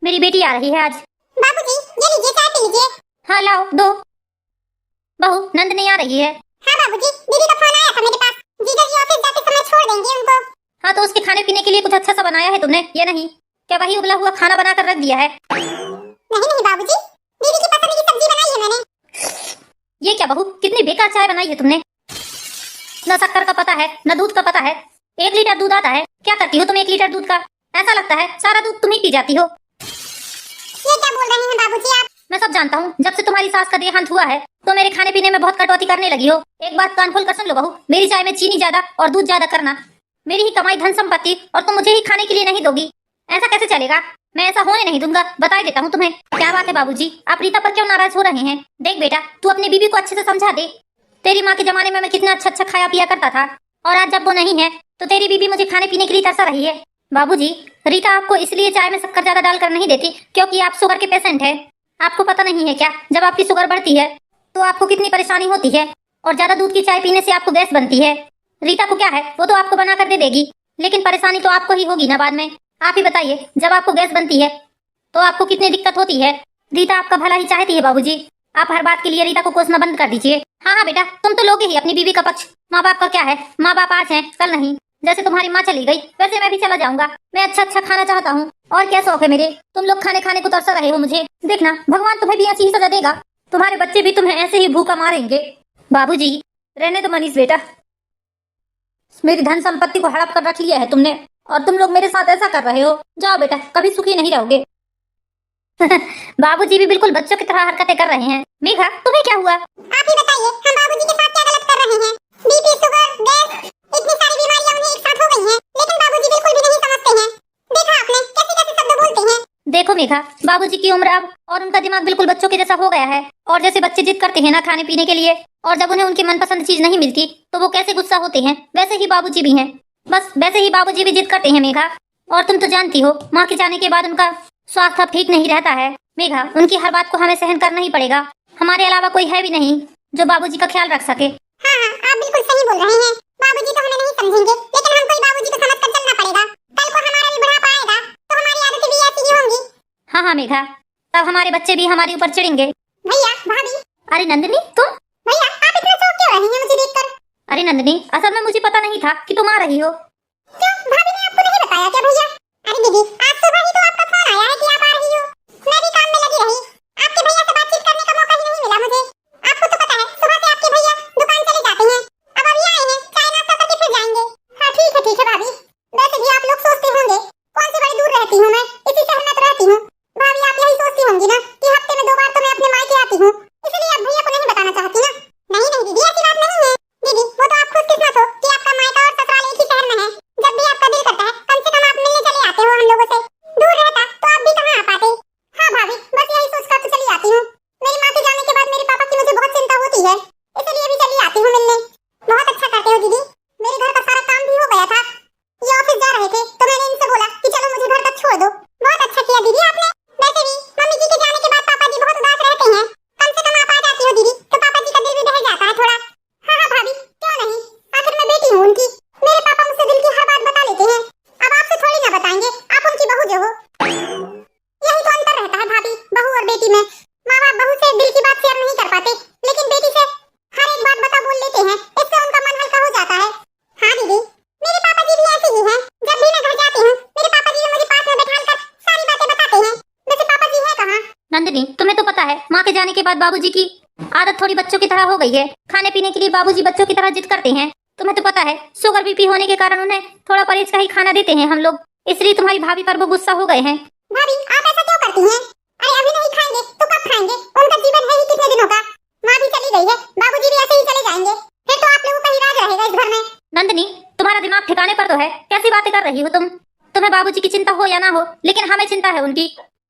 मेरी बेटी आ रही है आज। बाबूजी, ये लीजिए चाय पी लीजिए। हाँ लाओ दो। बहू नंदनी आ रही है। हाँ बाबूजी, दीदी का फोन आया था मेरे पास। जीजा जी ऑफिस जाते समय छोड़ देंगे उनको। हाँ तो उसके खाने पीने के लिए कुछ अच्छा सा बनाया है तुमने? ये नहीं क्या वही उबला हुआ खाना बना कर रख दिया है? नहीं नहीं बाबूजी, दीदी की पसंद की सब्जी बनाई है मैंने। ये क्या बहू, कितनी बेकार चाय बनाई है तुमने। न शक्कर का पता है न दूध का पता है। 1 लीटर दूध आता है, क्या करती हो तुम 1 लीटर दूध का? ऐसा लगता है सारा दूध तुम ही पी जाती हो। ये क्या बोल रहे हैं बाबूजी आप? मैं सब जानता हूँ, जब से तुम्हारी सास का देहांत हुआ है तो मेरे खाने पीने में बहुत कटौती करने लगी हो। एक बात कान खोल कर सुन लो बहू, मेरी चाय में चीनी ज्यादा और दूध ज्यादा करना। मेरी ही कमाई धन संपत्ति और तुम मुझे ही खाने के लिए नहीं दोगी, ऐसा कैसे चलेगा? मैं ऐसा होने नहीं दूंगा, बता देता हूँ तुम्हें। क्या बात है बाबूजी, आप रीता पर क्यों नाराज हो रहे हैं? देख बेटा, तू अपनी बीबी को अच्छे से समझा दे। तेरी माँ के जमाने में मैं कितना अच्छा अच्छा खाया पिया करता था, और आज जब वो नहीं है तो तेरी बीबी मुझे खाने पीने के लिए तरसा रही है। बाबूजी, रीता आपको इसलिए चाय में शक्कर ज्यादा डालकर नहीं देती क्योंकि आप शुगर के पेशेंट हैं। आपको पता नहीं है क्या, जब आपकी शुगर बढ़ती है तो आपको कितनी परेशानी होती है, और ज्यादा दूध की चाय पीने से आपको गैस बनती है। रीता को क्या है, वो तो आपको बना कर दे देगी, लेकिन परेशानी तो आपको ही होगी ना बाद में। आप ही बताइए, जब आपको गैस बनती है तो आपको कितनी दिक्कत होती है। रीता आपका भला ही चाहती है बाबूजी, आप हर बात के लिए रीता को कोसना बंद कर दीजिए। हाँ हाँ बेटा, तुम तो लोगे ही अपनी बीवी का पक्ष। माँ बाप का क्या है, माँ बाप आज हैं कल नहीं। जैसे तुम्हारी माँ चली गई वैसे मैं भी चला जाऊंगा। मैं अच्छा अच्छा खाना चाहता हूँ, और क्या शौक है मेरे। तुम लोग खाने खाने को तरसा रहे हो मुझे, देखना भगवान तुम्हें भी ऐसी ही सजा देगा। तुम्हारे बच्चे भी तुम्हें ऐसे ही भूखा मारेंगे। बाबूजी रहने दो मनीष बेटा, मेरी धन संपत्ति को हड़प कर रख लिया है तुमने, और तुम लोग मेरे साथ ऐसा कर रहे हो। जाओ बेटा, कभी सुखी नहीं रहोगे। बाबूजी भी बिल्कुल बच्चों की तरह हरकतें कर रहे हैं। मेघा तुम्हें क्या हुआ? आप ही बताइए, हम बाबूजी के साथ क्या गलत कर रहे हैं? बीपी, शुगर, गैस, इतनी सारी बीमारियां उन्हें एक साथ हो गई हैं, लेकिन बाबूजी बिल्कुल भी नहीं समझते हैं। देखा आपने कैसे कैसे शब्द बोलते हैं। देखो मेघा, बाबूजी की उम्र अब और उनका दिमाग बिल्कुल बच्चों के जैसा हो गया है। और जैसे बच्चे जिद करते हैं ना खाने पीने के लिए, और जब उन्हें उनकी मनपसंद चीज नहीं मिलती तो वो कैसे गुस्सा होते हैं, वैसे ही बाबूजी भी हैं। बस वैसे ही बाबूजी भी जिद करते हैं मेघा। और तुम तो जानती हो, माँ के जाने के बाद उनका स्वास्थ्य अब ठीक नहीं रहता है। मेघा, उनकी हर बात को हमें सहन करना ही पड़ेगा। हमारे अलावा कोई है भी नहीं जो बाबूजी का ख्याल रख सके। हाँ हाँ, आप बिल्कुल सही बोल रहे हैं। बाबूजी तो हमें नहीं समझेंगे, लेकिन हमको ही बाबूजी को समझकर चलना पड़ेगा। कल को हमारा भी बुढ़ापा आएगा तो हमारी आदतें भी ऐसी ही होंगी। हाँ हाँ मेघा, तब हमारे बच्चे भी हमारे ऊपर चिढ़ेंगे। भैया, भाभी। अरे नंदिनी तुम? भैया, आप इतना चौंक क्यों रही हैं मुझे देखकर? अरे नंदिनी, असल में मुझे पता नहीं था कि तुम आ रही हो। क्यों, भाभी ने आपको नहीं बताया क्या भैया? अरे दीदी, आज सुबह ही तो आपका फोन आया है कि आप आ रही हो। मैं भी काम में लगी रही, आपके भैया से बातचीत करने का मौका ही नहीं मिला मुझे। आपको तो पता है, सुबह से आपके भैया दुकान चले जाते हैं। अब अभी आए हैं, चाय नाश्ता करके फिर जाएंगे। हाँ ठीक है भाभी। वैसे भी आप लोग सोचते होंगे कौन सी बड़ी दूर रहती हूँ मैं, इसी शहर में तो रहती हूँ। भाभी आप यही सोचती होंगी ना कि हफ्ते में 2 बार तो मैं अपने मायके आती हूँ, इसलिए आप भैया को नहीं बताना चाहती ना? नहीं नहीं दीदी, ऐसी बात नहीं है। दीदी, वो तो आप खुशकिस्मत हो कि आपका मायका और ससुराल एक ही शहर में है। जब भी आपका दिल करता है कम से कम आप मिलने चले आते हो हम लोगों से। दूर रहता तो आप भी कहाँ आ पाते। हाँ भाभी, बस यही सोचकर तो चली आती हूँ। मेरी माँ के जाने के बाद मेरे पापा की मुझे बहुत चिंता होती है, इसलिए भी चली आती हूँ मिलने। बहुत अच्छा करते हो दीदी, मेरे घर का सारा काम भी हो गया था। ये ऑफिस जा रहे थे तो मैंने इनसे बोला कि चलो मुझे घर तक छोड़ दो। बहुत अच्छा किया दीदी आपने। वैसे भी मम्मी जी के जाने के बाद पापा जी बहुत उदास रहते हैं, कम से कम आप आ जाती हो दीदी तो पापा जी का दिल भी बहल जाता है थोड़ा। हाँ हाँ भाभी, क्यों नहीं, आखिर मैं बेटी हूँ उनकी। मेरे पापा मुझसे दिल की हर बात बता लेते हैं, अब आपसे थोड़ी ना बताएंगे, आप उनकी बहू जो हो। यही तो अंतर रहता है भाभी, बहू और बेटी में। माँ बाप बहू से दिल की बात शेयर नहीं कर पाते, लेकिन बेटी से हर एक बात बता बोल लेते हैं, इससे उनका मन हल्का हो जाता है। हाँ दीदी, मेरे पापा जी भी ऐसे ही हैं। जब भी मैं घर जाती हूँ मेरे पापा जी मुझे पास में बैठाकर सारी बातें बताते हैं। वैसे पापा जी हैं कहाँ? नंदिनी, तुम्हें तो पता है माँ के जाने के बाद बाबूजी की आदत थोड़ी बच्चों की तरह हो गई है। खाने पीने के लिए बाबूजी बच्चों की तरह जिद करते हैं। तुम्हें तो पता है शुगर बीपी होने के कारण उन्हें थोड़ा परहेज का ही खाना देते हैं हम लोग, इसलिए तुम्हारी भाभी पर वो गुस्सा हो गए हैं। भाभी, आप ऐसा क्यों करती हैं? अरे अभी नहीं खाएंगे तो कब खाएंगे? उनका जीवन है ही कितने दिनों का। माँ भी चली गई है, बाबूजी भी ऐसे ही चले जाएंगे, फिर तो आप लोगों का ही राज रहेगा इस घर में। नंदिनी, तुम्हारा दिमाग ठिकाने पर तो है? कैसी बातें कर रही हो तुम? तुम्हें बाबूजी की चिंता हो या ना हो, लेकिन हमें चिंता है उनकी।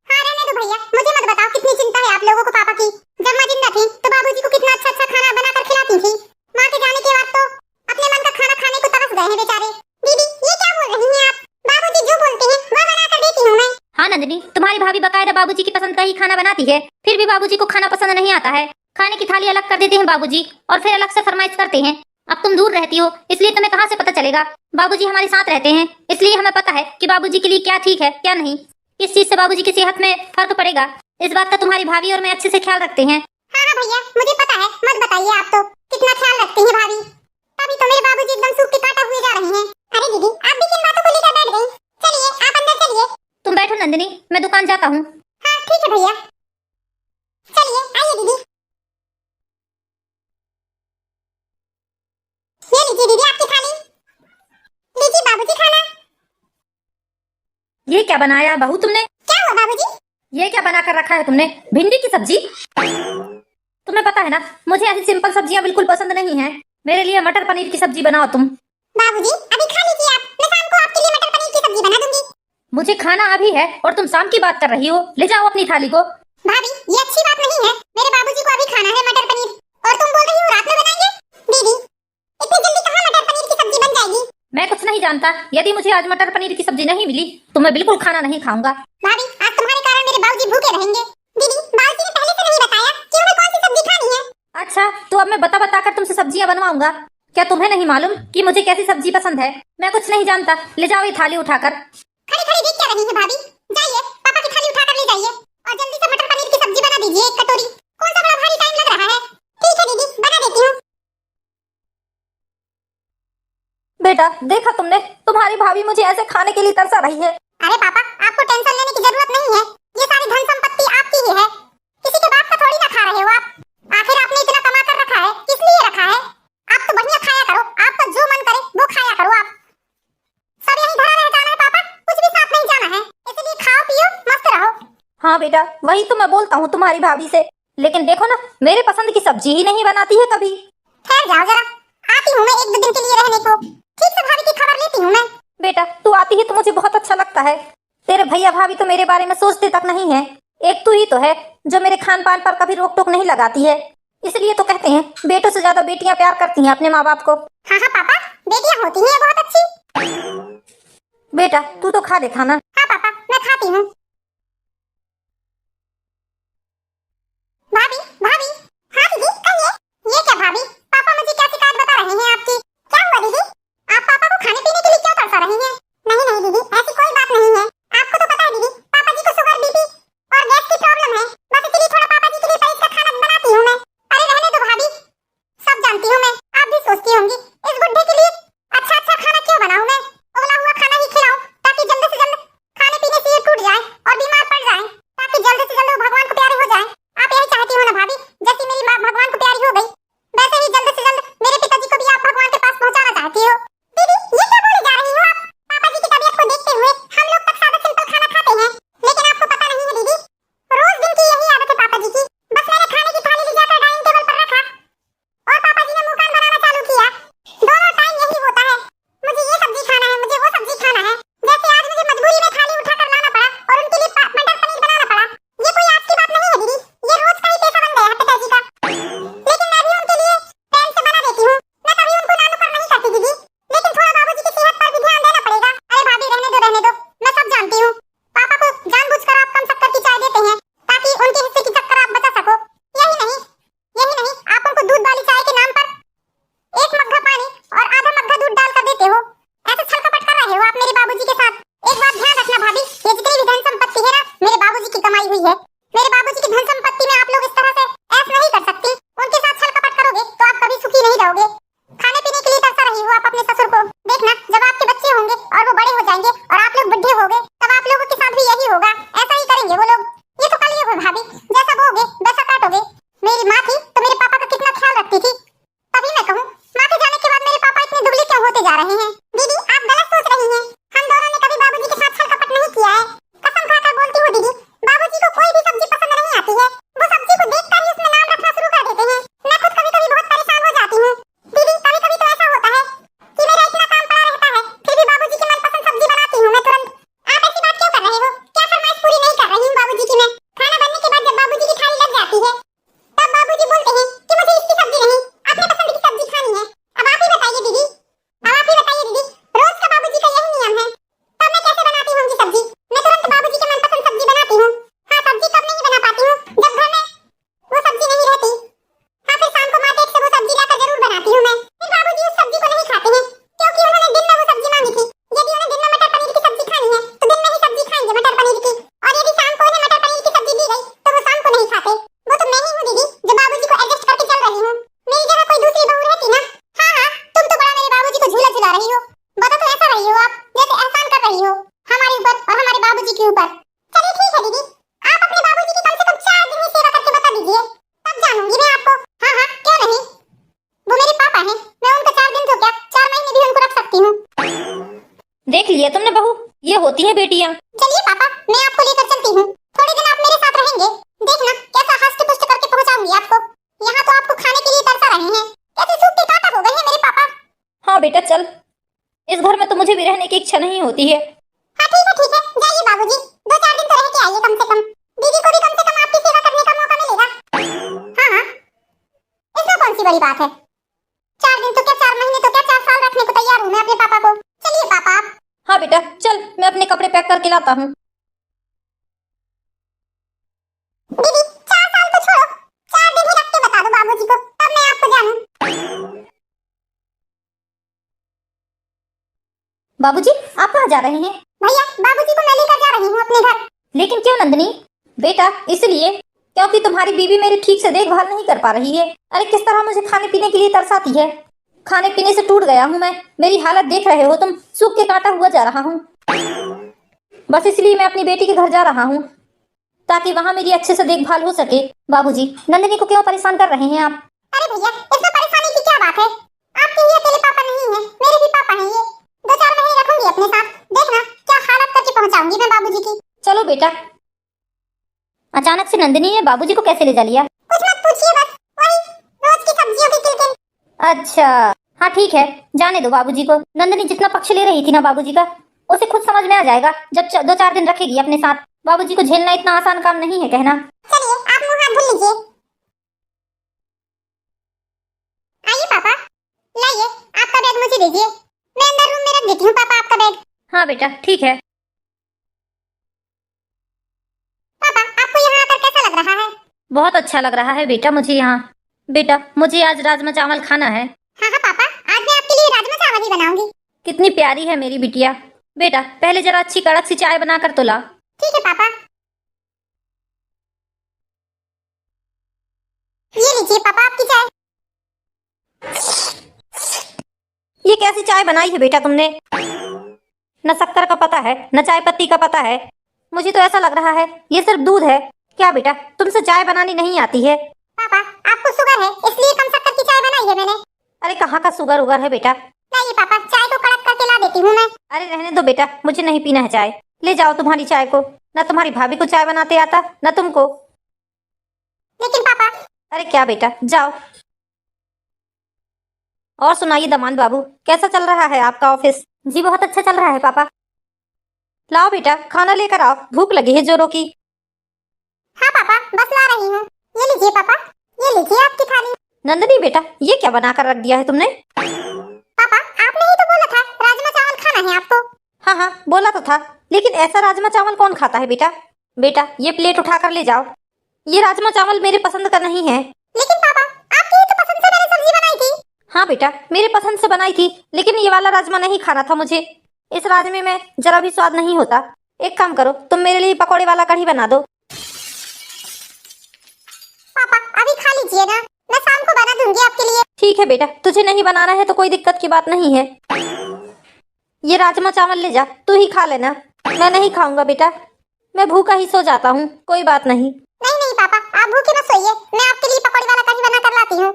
हाँ रहने दो भैया, मुझे मत बताओ कितनी चिंता है आप लोगों को पापा की। जब माँ जिंदा थी तो बाबूजी को कितना अच्छा अच्छा खाना बनाकर खिलाती थी। माँ के जाने के बाद तो अपने मन का खाना खाने को तरस गए हैं बेचारे। दीदी, ये क्या बोल रही हैं आप? बाबूजी जो बोलते हैं वह बनाकर देती हूँ मैं। हाँ नंदिनी, तुम्हारी भाभी बकायदा बाबूजी की पसंद का ही खाना बनाती है, फिर भी बाबूजी को खाना पसंद नहीं आता है। खाने की थाली अलग कर देते हैं बाबूजी, और फिर अलग से फरमाइश करते हैं। अब तुम दूर रहती हो इसलिए तुम्हें कहाँ से पता चलेगा। बाबूजी हमारे साथ रहते हैं, इसलिए हमें पता है कि बाबूजी के लिए क्या ठीक है क्या नहीं। इस चीज से बाबूजी की सेहत में फर्क पड़ेगा। इस बात का तुम्हारी भाभी और मैं अच्छे से ख्याल रखते हैं। हाँ हाँ भैया, मुझे पता है, मत बताइए आप तो कितना ख्याल रखती हैं भाभी। तभी तो मेरे बाबूजी एकदम सूख के काटा हुए जा रहे हैं। अरे दीदी, आप भी किन बातों को लेकर बैठ गई? चलिए आप अंदर चलिए। तुम बैठो नंदिनी, मैं दुकान जाता हूँ। हाँ ठीक है भैया, चलिए आइए दीदी। ये लीजिए दीदी आपकी थाली। लीजिए बाबूजी खाना। ये क्या बनाया बहू तुमने? क्या हुआ बाबूजी? ये क्या बना कर रखा है तुमने? भिंडी की सब्जी? तुम्हें पता है ना, मुझे ऐसी सिंपल सब्जियां बिल्कुल पसंद नहीं है। मेरे लिए मटर पनीर की सब्जी बनाओ तुम। बाबूजी अभी खा लीजिए आप, मैं शाम को आपके लिए मटर पनीर की सब्जी बना दूंगी। मुझे खाना अभी है और तुम शाम की बात कर रही हो। ले जाओ अपनी थाली को। भाभी ये अच्छी बात नहीं है, मेरे बाबूजी को अभी खाना है मटर पनीर और तुम बोल रही हो रात में बनाएंगे। दीदी इतनी जल्दी कहाँ मटर पनीर की सब्जी बन जाएगी? मैं कुछ नहीं जानता। यदि मुझे आज मटर पनीर की सब्जी नहीं मिली तो मैं बिल्कुल खाना नहीं खाऊंगा। भाभी आज तुम्हारे कारण मेरे बाबूजी भूखे रहेंगे। दीदी बाबूजी ने पहले से नहीं बताया कि हमें कौन सी सब्जी खानी है। अच्छा, तो अब मैं बता बता कर तुमसे सब्जियां बनवाऊंगा। क्या तुम्हें नहीं मालूम कि मुझे कैसी सब्जी पसंद है? मैं कुछ नहीं जानता। ले जाओ ये थाली उठाकर। खड़ी खड़ी देख क्या रही है भाभी? जाइए पापा की थाली उठाकर ले जाइए और जल्दी से मटर पनीर की सब्जी बना दीजिए एक कटोरी। कौन सा बड़ा भारी टाइम लग रहा है? ठीक है दीदी बना देती हूँ। बेटा देखा तुमने, तुम्हारी भाभी मुझे ऐसे खाने के लिए तरसा रही है। अरे पापा आपको टेंशन लेने की जरूरत नहीं है, ये सारी धन संपत्ति आपकी ही है, किसी के बाप का थोड़ी ना खा रहे हो आप। आखिर आपने इतना कमा कर रखा है, किस लिए रखा है? आप तो बढ़िया खाया करो, आपका जो मन करे वो खाया करो आप। सब यहीं धरा रह जाना है पापा, कुछ भी साथ नहीं जाना है, इसलिए खाओ पियो मस्त रहो। हाँ बेटा, वही तो मैं बोलता हूँ तुम्हारी भाभी से। लेकिन देखो ना, मेरे पसंद की सब्जी ही नहीं बनाती है कभी। ठहर जाओ जरा, आती हूँ मैं एक दो दिन के लिए रहने को, ठीक से भाभी की खबर लेती हूँ मैं। बेटा तू आती है तो मुझे बहुत अच्छा लगता है। तेरे भैया भाभी तो मेरे बारे में सोचते तक नहीं है। एक तू ही तो है जो मेरे खान पान पर कभी रोक टोक नहीं लगाती है। इसलिए तो कहते हैं बेटों से ज्यादा बेटियां प्यार करती हैं अपने माँ बाप को। हाँ हाँ पापा, बेटियां होती हैं बहुत अच्छी। बेटा तू तो खा ले खाना। हाँ पापा मैं खाती हूँ। भाभी भाभी। हाँ दीदी कहिए। ये क्या भाभी, पापा मुझे क्या शिकायत बता रहे हैं आपकी? क्या हुआ दीदी, आप पापा को खाने पीने के लिए क्यों तरसा रही हैं? नहीं नहीं दीदी ऐसी कोई बात नहीं है, आपको तो पता है दीदी पापा जी को शुगर बीपी और गैस की प्रॉब्लम है, बस इसलिए थोड़ा पापा जी के लिए पेट का खाना बनाती हूँ मैं। अरे रहने दो भाभी, सब जानती हूँ मैं, आप भी सोचती होंगी इस बुढ़े के लिए अच्छा अच्छा खाना क्यों बनाऊं मैं, उबला हुआ खाना ही खिलाऊं ताकि जल्द से जल्द खाने पीने से ये टूट जाए। दिया तुमने बहू, ये होती है बेटियां। चलिए पापा, मैं आपको लेकर चलती हूँ। थोड़े दिन आप मेरे साथ रहेंगे, देखना कैसा हष्ट पुष्ट करके पहुंचाऊंगी आपको। यहाँ तो आपको खाने के लिए तरसा रहे हैं, कैसे सूख के कांटा हो गए हैं मेरे पापा। हाँ बेटा चल, इस घर में तो मुझे भी रहने की इच्छा नहीं होती है। हाँ ठीक है जाइए बाबूजी, 2-4 दिन तो रह के आइए कम से कम। दीदी को भी कम से कम आपकी सेवा करने का मौका मिलेगा। हाँ इसमें कौन सी बड़ी बात है। 4 दिन तो क्या, 4 महीने तो क्या, 4 साल रखने को तैयार हूँ मैं अपने पापा को। चलिए पापा आप। हाँ बेटा चल, मैं अपने कपड़े पैक करके लाता हूँ। दीदी 4 साल तो छोड़ो, 4 दिन ही रख के बता दो बाबूजी को, तब मैं आपको जानूं। बाबूजी आप कहाँ जा रहे हैं? भैया बाबूजी को मैं लेकर जा रही हूँ अपने घर। लेकिन क्यों नंदनी? बेटा इसलिए क्योंकि तुम्हारी बीवी मेरी ठीक से देखभाल नहीं कर पा रही है। अरे किस तरह मुझे खाने पीने के लिए तरसाती है। खाने पीने से टूट गया हूँ मैं, मेरी हालत देख रहे हो तुम, सूख के काटा हुआ जा रहा हूँ। बस इसलिए मैं अपनी बेटी के घर जा रहा हूँ ताकि वहाँ मेरी अच्छे से देखभाल हो सके। बाबूजी नंदिनी को क्यों परेशान कर रहे हैं आप? अरे भैया इसमें परेशानी की क्या बात है, आपके ही अकेले पापा नहीं है, मेरे भी पापा हैं ये। 2-4 महीने रखूंगी अपने साथ, देखना क्या हालत करके पहुंचाऊंगी मैं बाबूजी की। चलो बेटा। अचानक से नंदिनी ने बाबूजी को कैसे ले जा लिया? कुछ मत पूछिए, बस वही रोज की सब्जियों की किलकिल। अच्छा हाँ ठीक है, जाने दो बाबूजी को। नंदिनी जितना पक्ष ले रही थी ना बाबूजी का, उसे खुद समझ में आ जाएगा जब 2-4 दिन रखेगी अपने साथ। बाबूजी को झेलना इतना आसान काम नहीं है कहना। चलिए आप मुंह हाथ धुल लीजिए। आइए पापा, लाइए आपका बैग मुझे दीजिए, मैं अंदर रूम में रख देती हूँ पापा आपका बैग। हाँ बेटा ठीक है। पापा आपको यहाँ आकर कैसा लग रहा है? बहुत अच्छा लग रहा है बेटा मुझे यहाँ। बेटा मुझे आज राजमा चावल खाना है। हाँ पापा, आज मैं आपके लिए राजमा चावल ही बनाऊंगी। कितनी प्यारी है मेरी बिटिया। बेटा पहले जरा अच्छी कड़क सी चाय बना कर तो ला। ठीक है पापा। ये लीजिए पापा आपकी चाय। ये कैसी चाय बनाई है बेटा तुमने? न शक्कर का पता है न चाय पत्ती का पता है। मुझे तो ऐसा लग रहा है ये सिर्फ दूध है। क्या बेटा तुमसे चाय बनानी नहीं आती है? पापा आपको शुगर है इसलिए कम शक्कर की चाय बनाई है मैंने। अरे कहाँ का शुगर उगर है बेटा। लाइए पापा चाय को कड़क करके ला देती हूँ मैं। अरे रहने दो बेटा, मुझे नहीं पीना है चाय। ले जाओ तुम्हारी चाय को। न तुम्हारी भाभी को चाय बनाते आता न तुमको। लेकिन पापा। अरे क्या बेटा जाओ। और सुनाइए दामाद बाबू, कैसा चल रहा है आपका ऑफिस? जी बहुत अच्छा चल रहा है पापा। लाओ बेटा खाना लेकर आओ, भूख लगी है जोरों की। हाँ पापा बस ला रही हूँ। ये लीजिए पापा, ये लीजिए आपकी थाली। नंदनी बेटा ये क्या बनाकर रख दिया है तुमने? पापा आपने ही तो बोला था राजमा चावल खाना है आपको। हाँ हाँ बोला तो था, लेकिन ऐसा राजमा चावल कौन खाता है बेटा? बेटा ये प्लेट उठा कर ले जाओ। ये राजमा चावल मेरे पसंद का नहीं है। लेकिन पापा आपकी ही तो पसंद से मैंने सब्जी बनाई थी। हाँ बेटा मेरे पसंद से बनाई थी, लेकिन ये वाला राजमा नहीं खाना था मुझे। इस राजमे में जरा भी स्वाद नहीं होता। एक काम करो तुम मेरे लिए पकौड़े वाला कढ़ी बना दो। पापा अभी खा लीजिए ना, मैं शाम को बना दूंगी आपके लिए। ठीक है बेटा, तुझे नहीं बनाना है तो कोई दिक्कत की बात नहीं है। ये राजमा चावल ले जा, तू ही खा लेना। मैं नहीं खाऊंगा बेटा, मैं भूखा ही सो जाता हूँ। कोई बात नहीं। नहीं पापा आप भूखे मत सोइए, मैं आपके लिए पकौड़ी वाला कढ़ी बना कर लाती हूँ।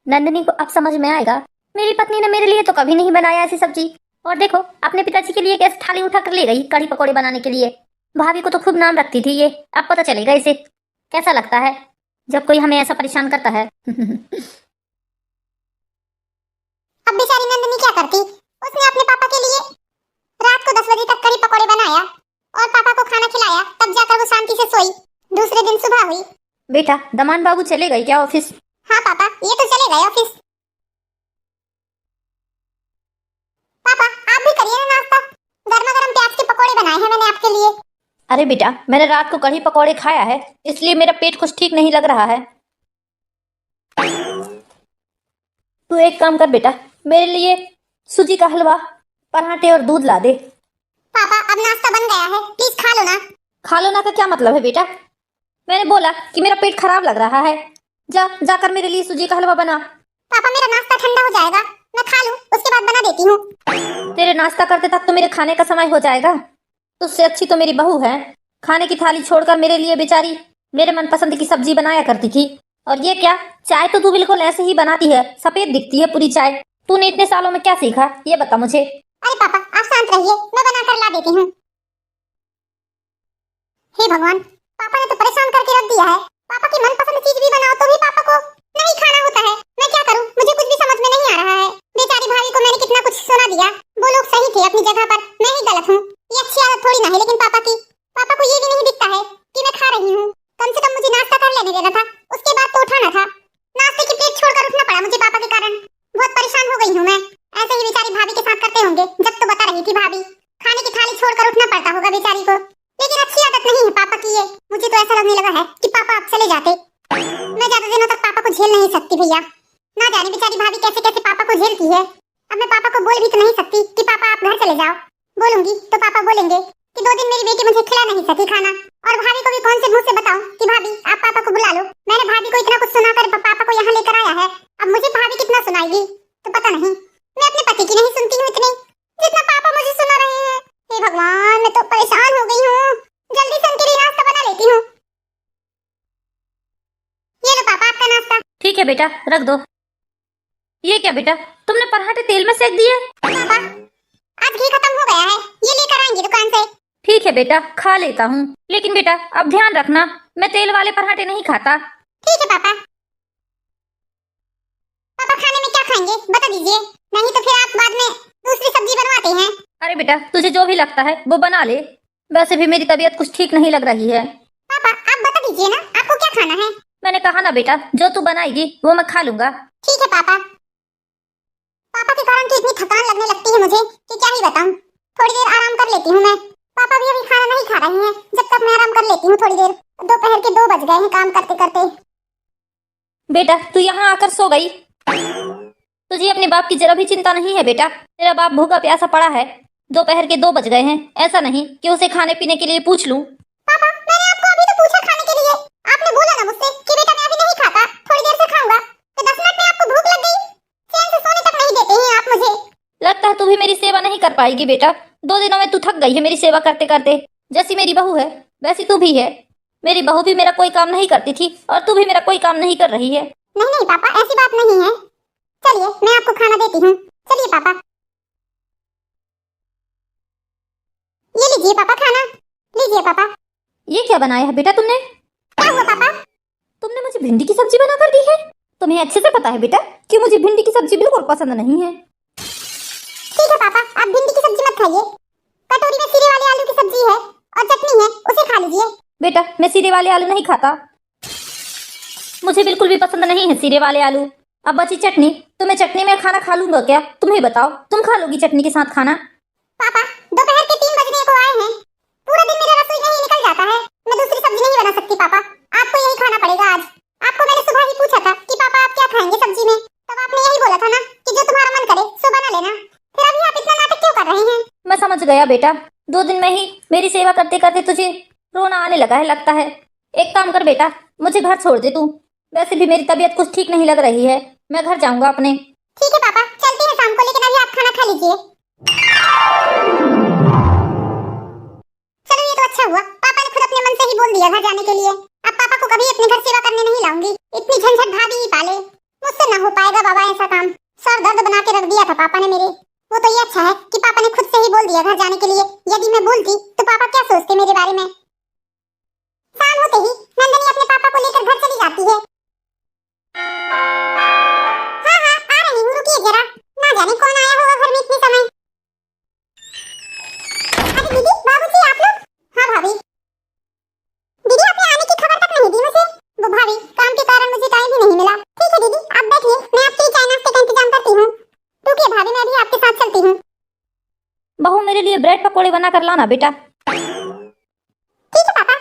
नंदिनी को अब समझ में आएगा मेरी पत्नी ने मेरे लिए तो कभी नहीं बनाया ऐसी सब्जी। और देखो अपने पिताजी के लिए कैसे थाली उठा कर ले गई कढ़ी पकौड़े बनाने के लिए। भाभी को तो खूब नाम रखती थी ये, अब पता चलेगा इसे कैसा लगता है जब कोई हमें ऐसा परेशान करता है। अब बेचारी नंदिनी क्या करती, उसने अपने पापा के लिए रात को 10 बजे तक कढ़ी पकौड़े बनाया और पापा को खाना खिलाया, तब जाकर वो शांति से सोई। दूसरे दिन सुबह हुई। बेटा दामाद बाबू चले गए क्या ऑफिस? हाँ पापा ये तो चले गए ऑफिस। पापा आप भी करिए ना नाश्ता, गर्मा गर्म प्याज के पकौड़े बनाए हैं मैंने आपके लिए। अरे बेटा मैंने रात को कढ़ी पकौड़े खाया है, इसलिए मेरा पेट कुछ ठीक नहीं लग रहा है। तू एक काम कर बेटा, मेरे लिए सूजी का हलवा, पराठे और दूध ला दे। पापा अब नाश्ता बन गया है, प्लीज खा लो ना। खा लो ना का क्या मतलब है बेटा? मैंने बोला कि मेरा पेट खराब लग रहा है। जा जाकर मेरे लिए सूजी का हलवा बना। पापा मेरा नाश्ता ठंडा हो जाएगा, मैं खा लूं उसके बाद बना देती हूँ। तेरे नाश्ता करते तक तो मेरे खाने का समय हो जाएगा। तुझसे अच्छी तो मेरी बहू है, खाने की थाली छोड़कर मेरे लिए बेचारी मेरे मनपसंद की सब्जी बनाया करती थी। और ये क्या, चाय तो तू बिल्कुल ऐसे ही बनाती है, सफेद दिखती है पूरी चाय। तूने इतने सालों में क्या सीखा ये बता मुझे। अरे पापा आप शांत रहिए, मैं बना कर ला देती हूँ। हे भगवान, पापा ने तो परेशान करके रख दिया है। पापा की मनपसंद चीज भी बनाओ तो भी पापा को नहीं खाना होता है। मैं क्या करूँ, मुझे कुछ भी समझ में नहीं आ रहा है। बेचारी भाभी को मैंने कितना कुछ सुना दिया। वो लोग सही थे अपनी जगह पर, मैं ही गलत हूँ। ये अच्छी आदत थोड़ी ना है, लेकिन पापा को ये भी नहीं दिखता है कि मैं खा रही हूँ। कम से कम मुझे नाश्ता कर लेने देना था, उसके बाद तो उठाना था। नाश्ते की प्लेट छोड़कर उठना पड़ा मुझे पापा के कारण। बहुत परेशान हो गई हूँ मैं। ऐसे ही बेचारी भाभी के साथ करते होंगे। जब तो बता रही थी भाभी, खाने की थाली छोड़कर उठना पड़ता होगा बेचारी को। लेकिन अच्छी आदत नहीं है पापा की ये। मुझे तो ऐसा लगने लगा है कि पापा अब चले जाते। मैं ज्यादा दिनों तक पापा को झेल नहीं सकती भैया। ना जाने बेचारी भाभी कैसे कैसे पापा को झेलती है। अब मैं पापा को बोल भी तो नहीं सकती कि पापा आप घर चले जाओ। बोलूंगी तो पापा बोलेंगे कि 2 दिन मेरी बेटी मुझे खिला नहीं सकी खाना। और भाभी को भी कौन से मुंह से बताऊं कि भाभी आप पापा को बुला लो। मैंने भाभी को इतना कुछ सुनाकर पापा को यहाँ लेकर आया है। अब मुझे भाभी कितना सुनाएगी तो पता नहीं। मैं अपने पति की नहीं सुनती हूँ इतनी जितना पापा मुझे सुना रहे हैं। हे भगवान, मैं तो परेशान हो गई हूँ। जल्दी से उनके लिए नाश्ता बना लेती हूँ। ये लो पापा आपका नाश्ता। ठीक है बेटा, रख दो। ये क्या बेटा, तुमने पराठे तेल में सेक दिए? पापा आज घी खत्म हो गया है, ये लेकर आएंगे दुकान से। ठीक है बेटा, खा लेता हूँ, लेकिन बेटा अब ध्यान रखना, मैं तेल वाले पराठे नहीं खाता। ठीक है पापा। पापा खाने में क्या खाएंगे बता दीजिए, नहीं तो फिर आप बाद में दूसरी सब्जी बनवाते हैं। अरे बेटा तुझे जो भी लगता है वो बना ले। वैसे भी मेरी तबीयत कुछ ठीक नहीं लग रही है। पापा आप बता दीजिए ना, आपको क्या खाना है। मैंने कहा ना बेटा, जो तू बनाएगी वो मैं खा लूंगा। ठीक है पापा। पापा के कारण तो इतनी थकान लगने लगती है मुझे कि क्या ही बताऊं। थोड़ी देर आराम कर लेती हूँ मैं। पापा भी अभी खाना नहीं खा रहे हैं। जब तक मैं आराम कर लेती हूँ थोड़ी देर। दोपहर के 2 बज गए हैं काम करते करते। बेटा तू यहाँ आकर सो गई? तुझे अपने बाप की जरा भी चिंता नहीं है बेटा? तेरा बाप भूखा प्यासा पड़ा है, दोपहर के 2 बज गए हैं। ऐसा नहीं कि उसे खाने पीने के लिए पूछ लूं। पापा मैंने आपको अभी तो पूछा खाने के लिए। आपने बोला ना मुझसे कि बेटा मैं अभी नहीं खाता, थोड़ी देर से खाऊंगा। तो 10 मिनट में आपको भूख लग गई। चैन से सोने तक नहीं देते हैं आप मुझे। लगता है तू भी मेरी सेवा नहीं कर पाएगी बेटा। 2 दिनों में तू थक गई है मेरी सेवा करते करते। जैसी मेरी बहू है वैसी तू भी है। मेरी बहू भी मेरा कोई काम नहीं करती थी और तू भी मेरा कोई काम नहीं कर रही है। नहीं नहीं पापा ऐसी बात नहीं है। चलिए मैं आपको खाना देती हूँ। चलिए पापा। ये लीजिए पापा खाना। लीजिए पापा। ये क्या बनाया है बेटा तुमने? क्या हुआ पापा? तुमने मुझे भिंडी की सब्जी बना कर दी है। तुम्हें अच्छे से पता है बेटा कि मुझे भिंडी की सब्जी बिल्कुल पसंद नहीं है। ठीक है पापा, आप भिंडी की सब्जी मत खाइए। कटोरी में सिरे वाले आलू की सब्जी है और चटनी है, उसे खा लीजिए। बेटा मैं सिरे वाले आलू नहीं खाता। मुझे बिल्कुल भी पसंद नहीं है सिरे वाले आलू। अब बची चटनी, तो मैं चटनी में खाना खा लूंगा क्या? तुम ही बताओ, तुम खा लोगी चटनी के साथ खाना? पापा दोपहर के 3 बजने को आए हैं। पूरा दिन मेरा रसोई में ही निकल जाता है। मैं दूसरी सब्जी नहीं बना सकती पापा। आपको यही खाना पड़ेगा आज। आपको मैंने सुबह ही पूछा था कि पापा आप क्या खाएंगे सब्जी में, तब आपने यही बोला था ना कि जो तुम्हारा मन करे सो बना लेना। फिर अभी आप इतना नाटक क्यों कर रहे हैं? मैं समझ गया बेटा, 2 दिन में ही मेरी सेवा करते करते तुझे रोना आने लगा है लगता है। एक काम कर बेटा, मुझे घर छोड़ दे तू। वैसे भी मेरी तबीयत कुछ ठीक नहीं लग रही है, मैं घर जाऊंगा अपने। ठीक है पापा, चलते हैं शाम को, लेकिन अभी आप खाना खा लीजिए। चलो ये तो अच्छा हुआ, पापा ने खुद अपने मन से ही बोल दिया घर जाने के लिए। अब पापा को कभी अपने घर सेवा करने नहीं लाऊंगी। इतनी झंझट भाभी ही पाले। मुझसे ना हो पाएगा बाबा ऐसा काम। सर दर्द बना के रख दिया था पापा ने मेरे। वो तो ये अच्छा है कि पापा ने खुद से ही बोल दिया घर जाने के लिए। यदि मैं बोलती तो पापा क्या सोचते मेरे बारे में। शाम होते ही नंदनी अपने पापा को लेकर घर चली जाती है। हाँ हाँ आ रही हूँ, रुकिए जरा। ना जाने कौन आया होगा घर में इतने समय। अरे दीदी, बाबूजी आप लोग? हाँ भाभी। दीदी आपने आने की खबर तक नहीं दी मुझे। वो भाभी काम के कारण मुझे टाइम ही नहीं मिला। ठीक है दीदी आप बैठिए, मैं आपके लिए चाय नाश्ते का इंतजाम करती हूँ। रुकिए भाभी, मैं भी आपके साथ चलती हूँ। बहू मेरे लिए ब्रेड पकौड़े बना कर लाना बेटा। ठीक है पापा।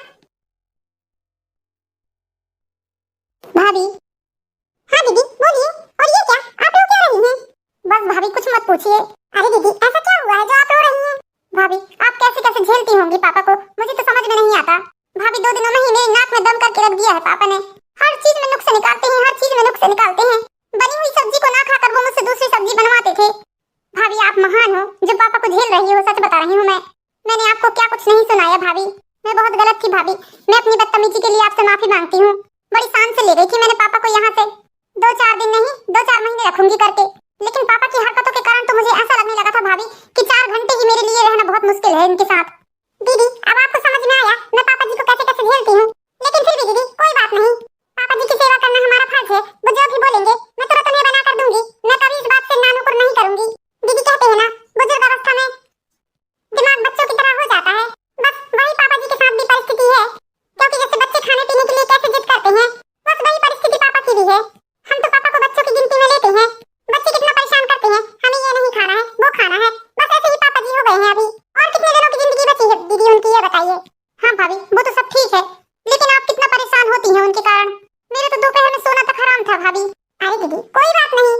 भाभी। हाँ दीदी बोलिए। और ये क्या, आप रो क्यों रही हैं? बस भाभी कुछ मत पूछिए। अरे दीदी ऐसा क्या हुआ है जो आप रो रही हैं? भाभी आप कैसे कैसे झेलती होंगी पापा को, मुझे तो समझ में नहीं आता। भाभी 2 दिनों में ही मेरी नाक में दम करके रख दिया है पापा ने। हर चीज में नुक्स निकालते हैं, हर चीज में नुक्स निकालते हैं। बनी हुई सब्जी को ना खाकर वो मुझसे दूसरी सब्जी बनवाते थे। भाभी आप महान हो जो पापा को झेल रही हो, सच बता रही हूँ मैं। मैंने आपको क्या कुछ नहीं सुनाया भाभी। मैं बहुत गलत थी भाभी। मैं अपनी बदतमीजी के लिए आपसे माफी मांगती हूँ। बड़ी शान से ले गई थी मैंने पापा को यहाँ से। 2-4 दिन नहीं 2-4 महीने रखूंगी करके। लेकिन पापा की हरकतों के कारण तो मुझे ऐसा लगने लगा था भाभी कि 4 घंटे ही मेरे लिए रहना बहुत मुश्किल है इनके साथ। दीदी अब आपको समझ में आया मैं पापा जी को कैसे कैसे झेलती हूँ, लेकिन फिर भी दीदी कोई बात नहीं, पापा जी की सेवा करना हमारा फर्ज है। वो जो भी बोलेंगे मैं तुरंत उन्हें बना कर दूंगी, मैं कभी इस बात से नानुकुर नहीं करूंगी। दीदी कहते हैं ना बुजुर्ग अवस्था में दिमाग बच्चों की तरह हो जाता है, बस वही पापा जी के साथ भी परिस्थिति है, क्योंकि जैसे बच्चे खाने पीने के लिए कैसे जिद करते हैं बस वही परिस्थिति पापा की भी है। हम तो पापा को बच्चों की गिनती में लेते हैं, बच्चे कितना परेशान करते हैं, हमें ये नहीं खाना है वो खाना है, बस ऐसे ही पापा जी हो गए हैं अभी। और कितने दिनों की जिंदगी बची है दीदी उनकी ये बताइए। हाँ भाभी वो तो सब ठीक है, लेकिन आप कितना परेशान होती हैं उनके कारण, मेरे तो दोपहर में सोना तक हराम था भाभी। अरे दीदी कोई बात नहीं,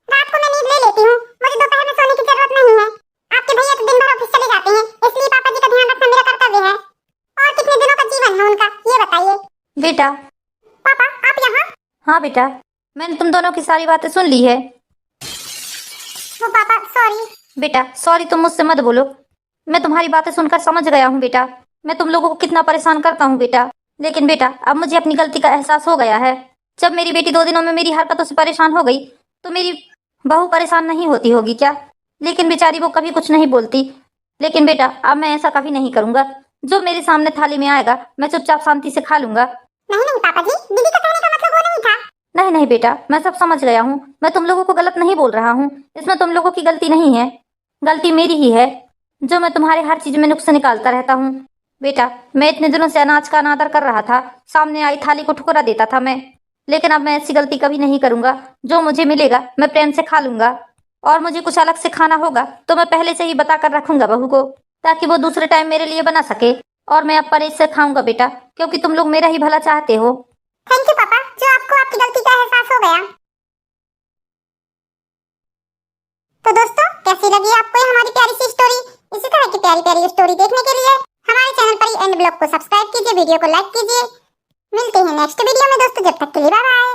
रात को मैं नींद ले लेती हूँ, मुझे दोपहर में सोने की जरूरत नहीं है। आपके भैया तो दिन भर ऑफिस चले जाते हैं, इसलिए पापा जी का ध्यान रखना मेरा कर्तव्य है। और कितने दिनों का जीवन है उनका ये बताइए। बेटा। पापा आप यहाँ? हाँ बेटा, मैंने तुम दोनों की सारी बातें सुन ली है। वो पापा सॉरी। बेटा सॉरी तुम मुझसे मत बोलो, मैं तुम्हारी बातें सुनकर समझ गया हूँ बेटा, मैं तुम लोगों को कितना परेशान करता हूँ बेटा। लेकिन बेटा अब मुझे अपनी गलती का एहसास हो गया है। जब मेरी बेटी 2 दिनों में मेरी हरकतों से परेशान हो गई तो मेरी बहू परेशान नहीं होती होगी क्या? लेकिन बेचारी वो कभी कुछ नहीं बोलती। लेकिन बेटा अब मैं ऐसा कभी नहीं करूंगा, जो मेरे सामने थाली में आएगा मैं चुपचाप शांति से खा लूंगा। नहीं नहीं पापा जी, दीदी का कहने का मतलब वो नहीं था। नहीं नहीं बेटा, मैं सब समझ गया हूँ, मैं तुम लोगों को गलत नहीं बोल रहा हूँ, इसमें तुम लोगों की गलती नहीं है, गलती मेरी ही है, जो मैं तुम्हारे हर चीज में नुक्स निकालता रहता हूँ। बेटा मैं इतने दिनों से अनाज का अनादर कर रहा था, सामने आई थाली को ठुकरा देता था मैं, लेकिन अब मैं ऐसी गलती कभी नहीं करूंगा। जो मुझे मिलेगा मैं प्रेम से खा लूंगा, और मुझे कुछ अलग से खाना होगा तो मैं पहले से ही बता कर रखूंगा बहू को, ताकि वो दूसरे टाइम मेरे लिए बना सके। और मैं अब परहेज से खाऊंगा बेटा, क्योंकि तुम लोग मेरा ही भला चाहते हो। थैंक यू पापा, जो आपको आपकी गलती का एहसास हो गया। तो दोस्तों कैसी लगी आपको ये हमारी प्यारी सी स्टोरी? इसी तरह की प्यारी प्यारी स्टोरी देखने के लिए हमारे चैनल पर ही एंड ब्लॉग को सब्सक्राइब कीजिए, वीडियो को लाइक कीजिए। मिलते हैं नेक्स्ट वीडियो में दोस्तों, जब तक के लिए बाय बाय।